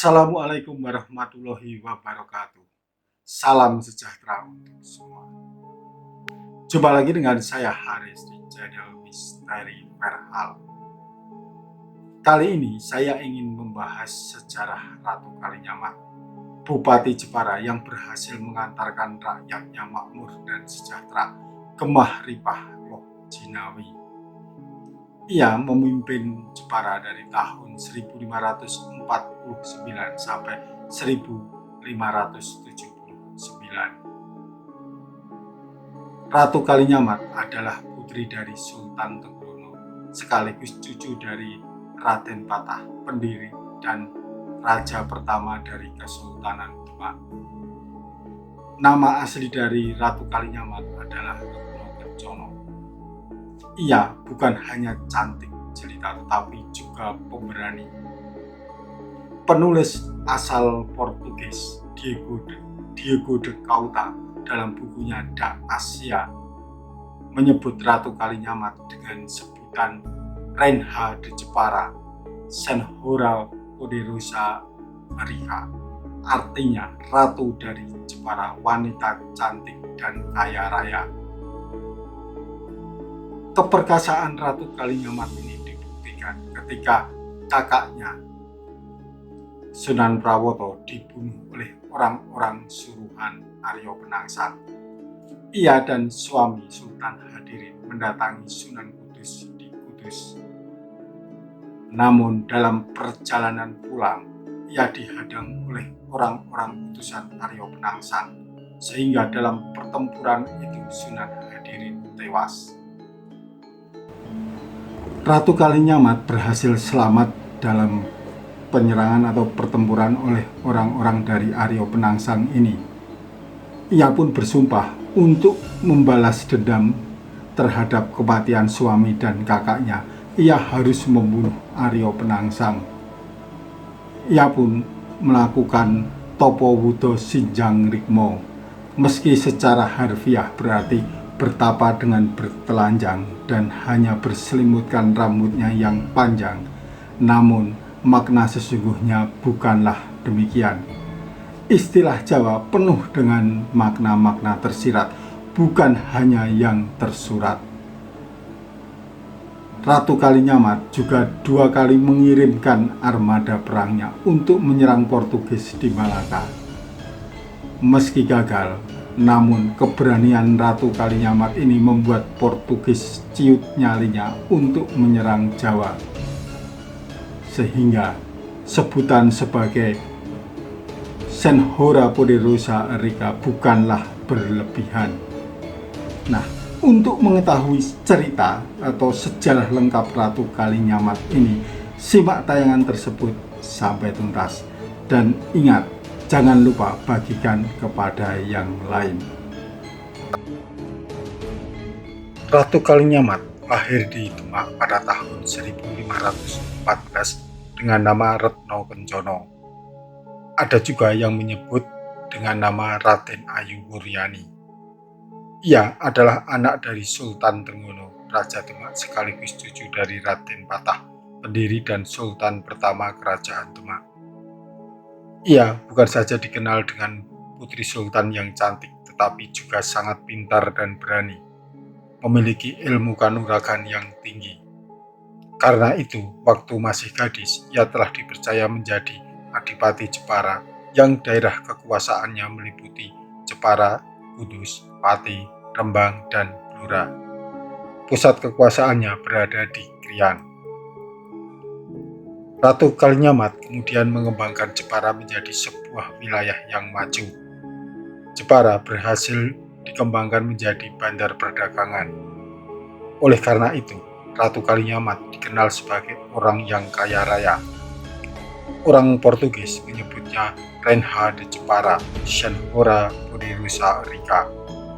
Assalamualaikum warahmatullahi wabarakatuh. Salam sejahtera untuk semua. Jumpa lagi dengan saya Haris di channel Misteri Perhal. Kali ini saya ingin membahas sejarah Ratu Kalinyamat, Bupati Jepara yang berhasil mengantarkan rakyatnya makmur dan sejahtera ke Mahripah Loh Jinawi. Ia memimpin Jepara dari tahun 1549 sampai 1579. Ratu Kalinyamat adalah putri dari Sultan Trenggono, sekaligus cucu dari Raden Patah, pendiri dan raja pertama dari Kesultanan Demak. Nama asli dari Ratu Kalinyamat adalah Retno Kencana. Ia bukan hanya cantik jelita tetapi juga pemberani. Penulis asal Portugis Diego de Ceuta dalam bukunya Da Asia menyebut Ratu Kalinyamat dengan sebutan Rainha de Jepara, Senhora Poderosa Rica, artinya Ratu dari Jepara, wanita cantik dan kaya raya. Keperkasaan Ratu Kalinyamat ini dibuktikan ketika kakaknya Sunan Prawoto dibunuh oleh orang-orang suruhan Aryo Penangsang. Ia dan suami Sultan Hadirin mendatangi Sunan Kudus di Kudus. Namun dalam perjalanan pulang, ia dihadang oleh orang-orang utusan Aryo Penangsang, sehingga dalam pertempuran itu Sunan Hadirin tewas. Ratu Kalinyamat berhasil selamat dalam penyerangan atau pertempuran oleh orang-orang dari Aryo Penangsang ini. Ia pun bersumpah untuk membalas dendam terhadap kematian suami dan kakaknya. Ia harus membunuh Aryo Penangsang. Ia pun melakukan Topo Wudo Sinjang Rikmo, meski secara harfiah berarti bertapa dengan bertelanjang dan hanya berselimutkan rambutnya yang panjang, namun makna sesungguhnya bukanlah demikian. Istilah Jawa penuh dengan makna-makna tersirat, bukan hanya yang tersurat. Ratu Kalinyamat juga 2 kali mengirimkan armada perangnya untuk menyerang Portugis di Malaka. Meski gagal, namun keberanian Ratu Kalinyamat ini membuat Portugis ciut nyalinya untuk menyerang Jawa, sehingga sebutan sebagai Senhora Poderosa Rica bukanlah berlebihan. Nah, untuk mengetahui cerita atau sejarah lengkap Ratu Kalinyamat ini, simak tayangan tersebut sampai tuntas. Dan ingat, jangan lupa bagikan kepada yang lain. Ratu Kalinyamat lahir di Demak pada tahun 1514 dengan nama Retno Kencana. Ada juga yang menyebut dengan nama Raden Ayu Wuryani. Ia adalah anak dari Sultan Trenggono, Raja Demak, sekaligus cucu dari Raden Patah, pendiri dan Sultan pertama Kerajaan Demak. Ia bukan saja dikenal dengan putri sultan yang cantik, tetapi juga sangat pintar dan berani, memiliki ilmu kanuragan yang tinggi. Karena itu, waktu masih gadis, ia telah dipercaya menjadi Adipati Jepara, yang daerah kekuasaannya meliputi Jepara, Kudus, Pati, Rembang, dan Blora. Pusat kekuasaannya berada di Krian. Ratu Kalinyamat kemudian mengembangkan Jepara menjadi sebuah wilayah yang maju. Jepara berhasil dikembangkan menjadi bandar perdagangan. Oleh karena itu, Ratu Kalinyamat dikenal sebagai orang yang kaya raya. Orang Portugis menyebutnya Rainha de Jepara, Senhora Poderosa Rica,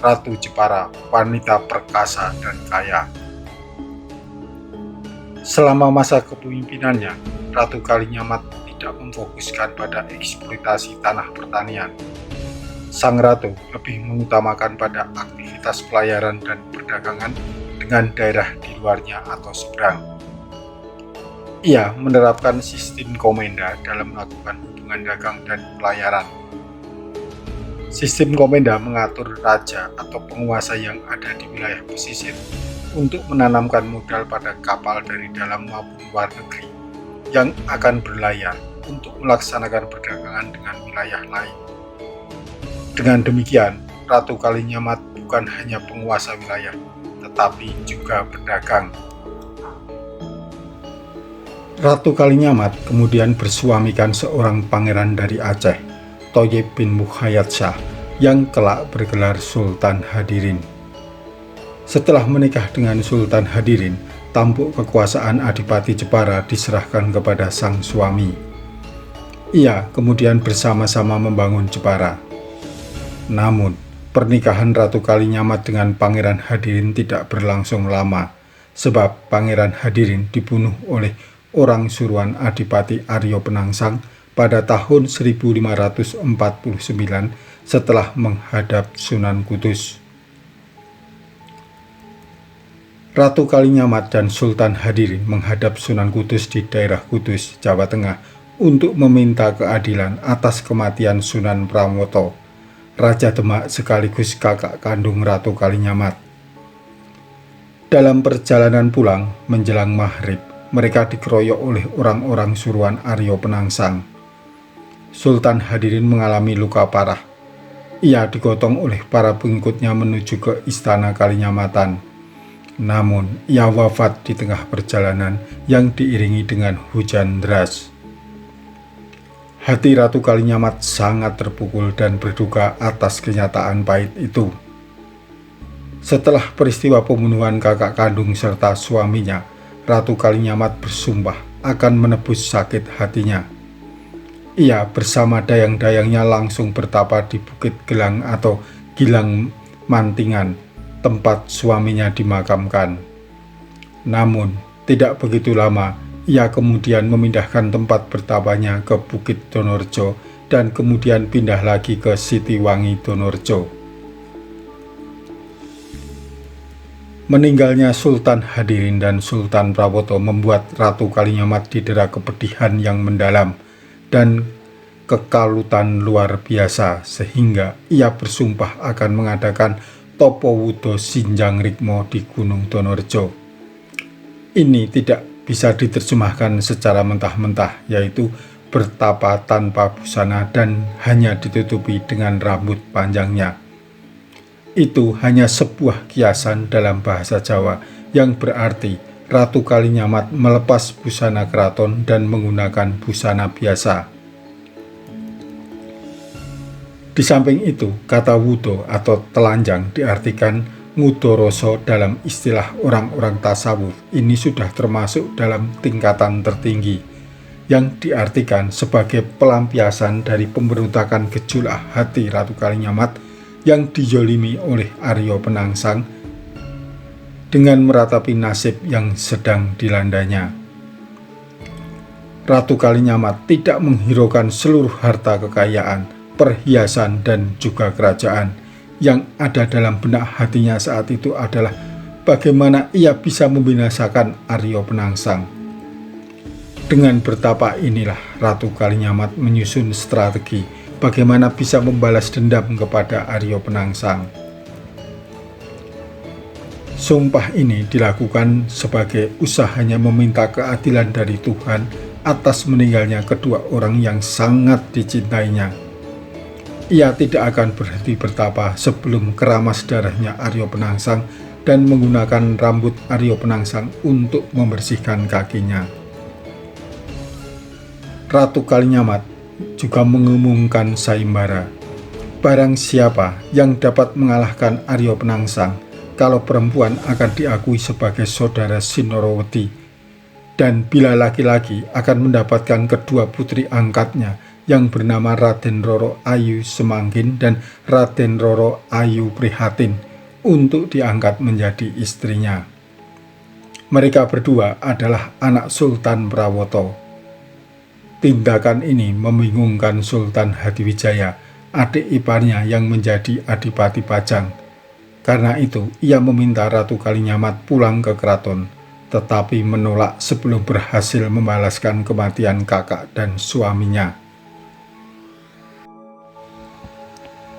Ratu Jepara, wanita perkasa dan kaya. Selama masa kepemimpinannya, Ratu Kalinyamat tidak memfokuskan pada eksploitasi tanah pertanian. Sang Ratu lebih mengutamakan pada aktivitas pelayaran dan perdagangan dengan daerah di luarnya atau seberang. Ia menerapkan sistem komenda dalam melakukan hubungan dagang dan pelayaran. Sistem komenda mengatur raja atau penguasa yang ada di wilayah pesisir untuk menanamkan modal pada kapal dari dalam maupun luar negeri yang akan berlayar untuk melaksanakan perdagangan dengan wilayah lain. Dengan demikian, Ratu Kalinyamat bukan hanya penguasa wilayah, tetapi juga pedagang. Ratu Kalinyamat kemudian bersuamikan seorang pangeran dari Aceh, Thoyyib bin Muhayyad Shah, yang kelak bergelar Sultan Hadirin. Setelah menikah dengan Sultan Hadirin, tampuk kekuasaan Adipati Jepara diserahkan kepada sang suami. Ia kemudian bersama-sama membangun Jepara. Namun, pernikahan Ratu Kalinyamat dengan Pangeran Hadirin tidak berlangsung lama, sebab Pangeran Hadirin dibunuh oleh orang suruhan Adipati Aryo Penangsang pada tahun 1549 setelah menghadap Sunan Kudus. Ratu Kalinyamat dan Sultan Hadirin menghadap Sunan Kudus di daerah Kudus, Jawa Tengah untuk meminta keadilan atas kematian Sunan Pramoto, Raja Demak sekaligus kakak kandung Ratu Kalinyamat. Dalam perjalanan pulang menjelang maghrib, mereka dikeroyok oleh orang-orang suruhan Aryo Penangsang. Sultan Hadirin mengalami luka parah. Ia digotong oleh para pengikutnya menuju ke istana Kalinyamatan. Namun, ia wafat di tengah perjalanan yang diiringi dengan hujan deras. Hati Ratu Kalinyamat sangat terpukul dan berduka atas kenyataan pahit itu. Setelah peristiwa pembunuhan kakak kandung serta suaminya, Ratu Kalinyamat bersumpah akan menebus sakit hatinya. Ia bersama dayang-dayangnya langsung bertapa di Bukit Gelang atau Gilang Mantingan, tempat suaminya dimakamkan. Namun, tidak begitu lama, ia kemudian memindahkan tempat bertapanya ke Bukit Donorjo dan kemudian pindah lagi ke Sitiwangi Donorjo. Meninggalnya Sultan Hadirin dan Sultan Prawoto membuat Ratu Kalinyamat didera kepedihan yang mendalam dan kekalutan luar biasa, sehingga ia bersumpah akan mengadakan Topo Wudo Sinjang Rikmo di Gunung Donorjo. Ini tidak bisa diterjemahkan secara mentah-mentah, yaitu bertapa tanpa busana dan hanya ditutupi dengan rambut panjangnya. Itu hanya sebuah kiasan dalam bahasa Jawa yang berarti Ratu Kalinyamat melepas busana keraton dan menggunakan busana biasa. Di samping itu, kata wudo atau telanjang diartikan ngudoroso dalam istilah orang-orang tasawuf. Ini sudah termasuk dalam tingkatan tertinggi, yang diartikan sebagai pelampiasan dari pemberontakan gejolak hati Ratu Kalinyamat yang dijolimi oleh Aryo Penangsang dengan meratapi nasib yang sedang dilandanya. Ratu Kalinyamat tidak menghiraukan seluruh harta kekayaan, perhiasan, dan juga kerajaan. Yang ada dalam benak hatinya saat itu adalah bagaimana ia bisa membinasakan Aryo Penangsang. Dengan bertapa inilah Ratu Kalinyamat menyusun strategi bagaimana bisa membalas dendam kepada Aryo Penangsang. Sumpah ini dilakukan sebagai usahanya meminta keadilan dari Tuhan atas meninggalnya kedua orang yang sangat dicintainya. Ia tidak akan berhenti bertapa sebelum keramas darahnya Aryo Penangsang dan menggunakan rambut Aryo Penangsang untuk membersihkan kakinya. Ratu Kalinyamat juga mengumumkan sayembara. Barang siapa yang dapat mengalahkan Aryo Penangsang, kalau perempuan akan diakui sebagai saudara Sinoroweti, dan bila laki-laki akan mendapatkan kedua putri angkatnya yang bernama Raden Roro Ayu Semangkin dan Raden Roro Ayu Prihatin untuk diangkat menjadi istrinya. Mereka berdua adalah anak Sultan Prawoto. Tindakan ini membingungkan Sultan Hadiwijaya, adik iparnya yang menjadi Adipati Pajang. Karena itu, ia meminta Ratu Kalinyamat pulang ke keraton. tetapi menolak sebelum berhasil membalaskan kematian kakak dan suaminya.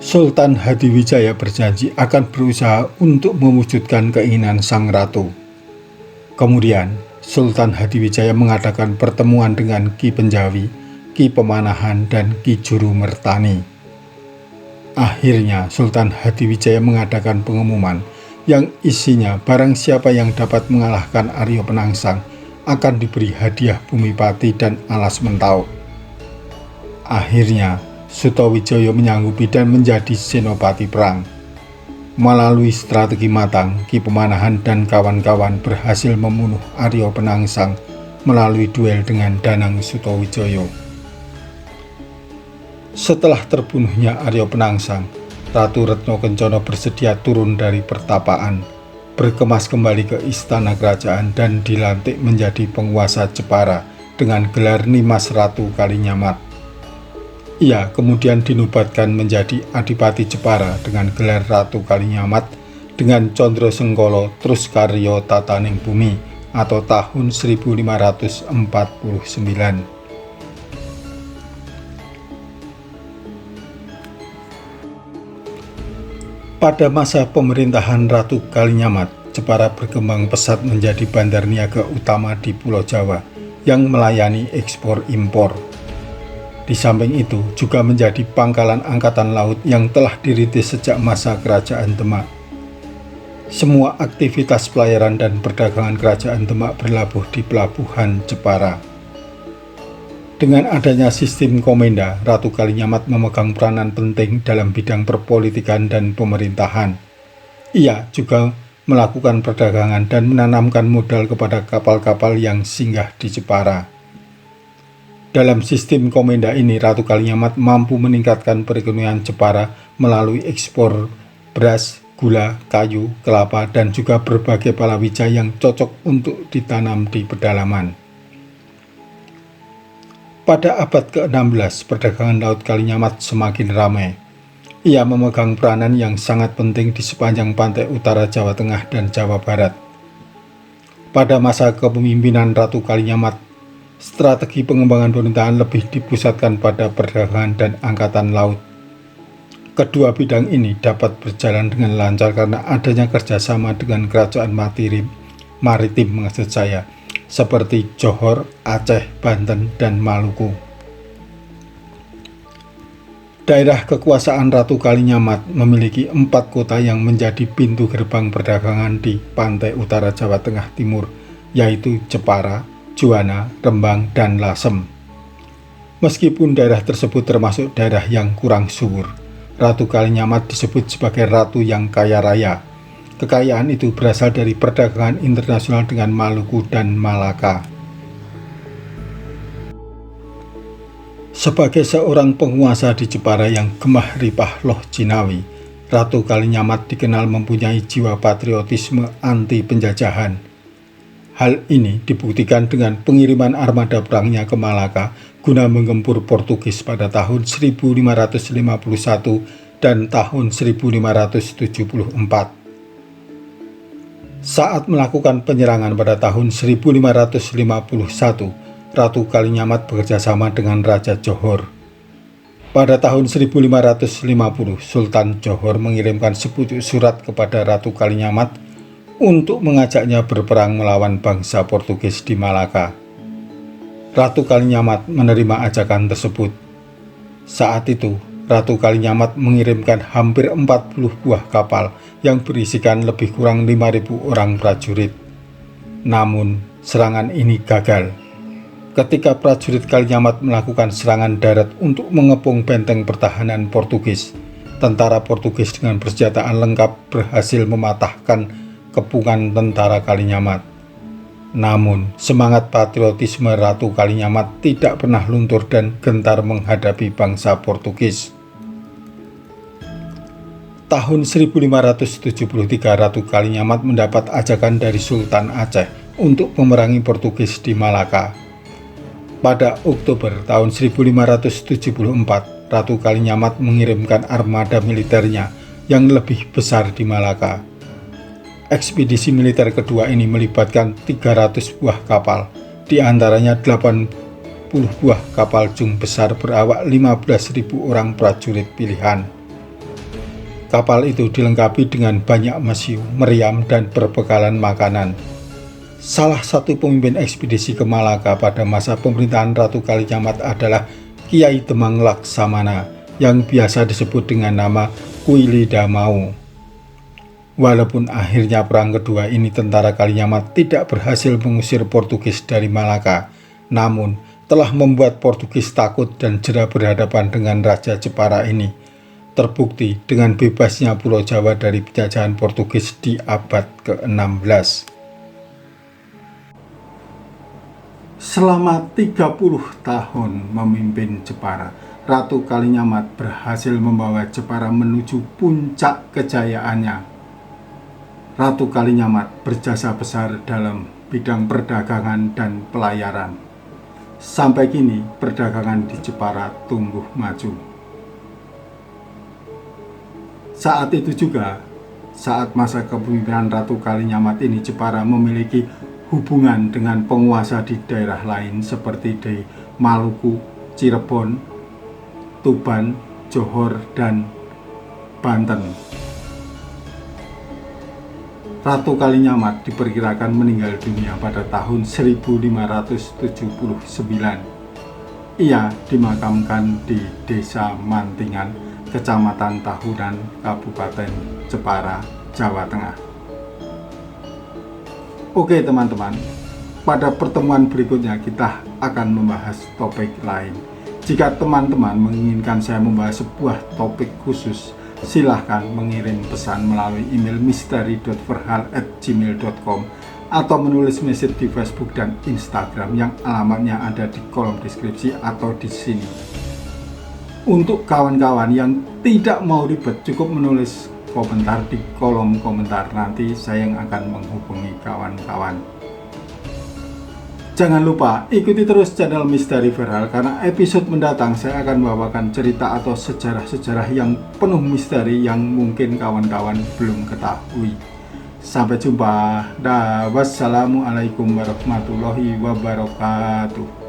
Sultan Hadiwijaya berjanji akan berusaha untuk mewujudkan keinginan sang ratu. Kemudian, Sultan Hadiwijaya mengadakan pertemuan dengan Ki Penjawi, Ki Pemanahan, dan Ki Juru Mertani. Akhirnya, Sultan Hadiwijaya mengadakan pengumuman yang isinya barang siapa yang dapat mengalahkan Aryo Penangsang akan diberi hadiah bumi pati dan alas mentau. Akhirnya, Sutawijaya menyanggupi dan menjadi senopati perang. Melalui strategi matang, Ki Pemanahan dan kawan-kawan berhasil membunuh Aryo Penangsang melalui duel dengan Danang Sutawijaya. Setelah terbunuhnya Aryo Penangsang, Ratu Retno Kencana bersedia turun dari pertapaan, berkemas kembali ke istana kerajaan dan dilantik menjadi penguasa Jepara dengan gelar Nimas Ratu Kalinyamat. Ia kemudian dinubatkan menjadi Adipati Jepara dengan gelar Ratu Kalinyamat dengan Condro Senggolo Truskaryo Tataning Bumi atau tahun 1549. Pada masa pemerintahan Ratu Kalinyamat, Jepara berkembang pesat menjadi bandar niaga utama di Pulau Jawa yang melayani ekspor impor. Di samping itu juga menjadi pangkalan angkatan laut yang telah dirintis sejak masa Kerajaan Demak. Semua aktivitas pelayaran dan perdagangan Kerajaan Demak berlabuh di pelabuhan Jepara. Dengan adanya sistem komenda, Ratu Kalinyamat memegang peranan penting dalam bidang perpolitikan dan pemerintahan. Ia juga melakukan perdagangan dan menanamkan modal kepada kapal-kapal yang singgah di Jepara. Dalam sistem komenda ini, Ratu Kalinyamat mampu meningkatkan perekonomian Jepara melalui ekspor beras, gula, kayu, kelapa, dan juga berbagai palawija yang cocok untuk ditanam di pedalaman. Pada abad ke-16, perdagangan laut Kalinyamat semakin ramai. Ia memegang peranan yang sangat penting di sepanjang pantai utara Jawa Tengah dan Jawa Barat. Pada masa kepemimpinan Ratu Kalinyamat, strategi pengembangan pemerintahan lebih dipusatkan pada perdagangan dan angkatan laut. Kedua bidang ini dapat berjalan dengan lancar karena adanya kerjasama dengan kerajaan maritim maksud saya, seperti Johor, Aceh, Banten, dan Maluku. Daerah kekuasaan Ratu Kalinyamat memiliki 4 kota yang menjadi pintu gerbang perdagangan di pantai utara Jawa Tengah Timur, yaitu Jepara, Juwana, Rembang, dan Lasem. Meskipun daerah tersebut termasuk daerah yang kurang subur, Ratu Kalinyamat disebut sebagai ratu yang kaya raya. Kekayaan itu berasal dari perdagangan internasional dengan Maluku dan Malaka. Sebagai seorang penguasa di Jepara yang gemah ripah loh jinawi, Ratu Kalinyamat dikenal mempunyai jiwa patriotisme anti penjajahan. Hal ini dibuktikan dengan pengiriman armada perangnya ke Malaka guna menggempur Portugis pada tahun 1551 dan tahun 1574. Saat melakukan penyerangan pada tahun 1551, Ratu Kalinyamat bekerjasama dengan Raja Johor. Pada tahun 1550, Sultan Johor mengirimkan sepucuk surat kepada Ratu Kalinyamat untuk mengajaknya berperang melawan bangsa Portugis di Malaka. Ratu Kalinyamat menerima ajakan tersebut. Saat itu, Ratu Kalinyamat mengirimkan hampir 40 buah kapal yang berisikan lebih kurang 5.000 orang prajurit. Namun, serangan ini gagal. Ketika prajurit Kalinyamat melakukan serangan darat untuk mengepung benteng pertahanan Portugis, tentara Portugis dengan persenjataan lengkap berhasil mematahkan kepungan tentara Kalinyamat. Namun, semangat patriotisme Ratu Kalinyamat tidak pernah luntur dan gentar menghadapi bangsa Portugis. Tahun 1573, Ratu Kalinyamat mendapat ajakan dari Sultan Aceh untuk memerangi Portugis di Malaka. Pada Oktober tahun 1574, Ratu Kalinyamat mengirimkan armada militernya yang lebih besar di Malaka. Ekspedisi militer kedua ini melibatkan 300 buah kapal, di antaranya 80 buah kapal jung besar berawak 15.000 orang prajurit pilihan. Kapal itu dilengkapi dengan banyak mesiu, meriam, dan perbekalan makanan. Salah satu pemimpin ekspedisi ke Malaka pada masa pemerintahan Ratu Kalinyamat adalah Kiai Demang Laksamana, yang biasa disebut dengan nama Kuili Damau. Walaupun akhirnya perang kedua ini tentara Kalinyamat tidak berhasil mengusir Portugis dari Malaka, namun telah membuat Portugis takut dan jera berhadapan dengan Raja Jepara ini. Terbukti dengan bebasnya Pulau Jawa dari penjajahan Portugis di abad ke-16. Selama 30 tahun memimpin Jepara, Ratu Kalinyamat berhasil membawa Jepara menuju puncak kejayaannya. Ratu Kalinyamat berjasa besar dalam bidang perdagangan dan pelayaran. Sampai kini perdagangan di Jepara tumbuh maju. Saat itu juga, saat masa kepemimpinan Ratu Kalinyamat ini, Jepara memiliki hubungan dengan penguasa di daerah lain seperti di Maluku, Cirebon, Tuban, Johor, dan Banten. Ratu Kalinyamat diperkirakan meninggal dunia pada tahun 1579. Ia dimakamkan di Desa Mantingan, Kecamatan Tahunan, Kabupaten Jepara, Jawa Tengah. Oke teman-teman, pada pertemuan berikutnya kita akan membahas topik lain. Jika teman-teman menginginkan saya membahas sebuah topik khusus, silahkan mengirim pesan melalui email misteri.verhal@gmail.com atau menulis message di Facebook dan Instagram yang alamatnya ada di kolom deskripsi atau di sini. Untuk kawan-kawan yang tidak mau ribet, cukup menulis komentar di kolom komentar, nanti saya yang akan menghubungi kawan-kawan. Jangan lupa ikuti terus channel Misteri Verhal, karena episode mendatang saya akan membawakan cerita atau sejarah-sejarah yang penuh misteri yang mungkin kawan-kawan belum ketahui. Sampai jumpa. Wassalamualaikum warahmatullahi wabarakatuh.